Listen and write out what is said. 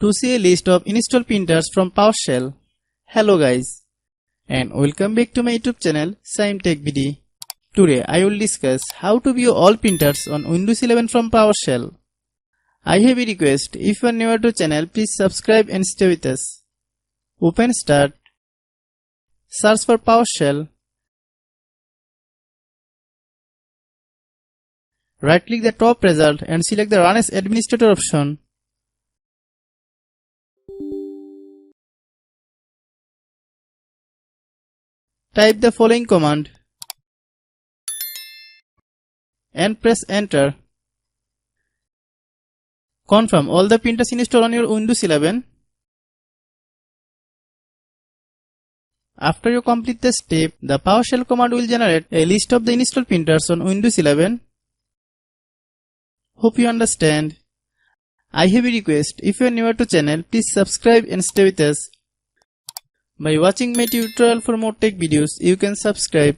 to see a list of installed printers from PowerShell. Hello guys, and welcome back to my YouTube channel Shaem Tech BD. Today I will discuss how to view all printers on Windows 11 from PowerShell. I have a request: if you are new to the channel, please subscribe and stay with us. Open Start, search for PowerShell. Right click the top result and select the Run as Administrator option. Type the following command and press enter. Confirm all the printers installed on your Windows 11. After you complete the step, the PowerShell command will generate a list of the installed printers on Windows 11. Hope you understand. I have a request: if you are new to the channel, please subscribe and stay with us. By watching my tutorial for more tech videos, you can subscribe.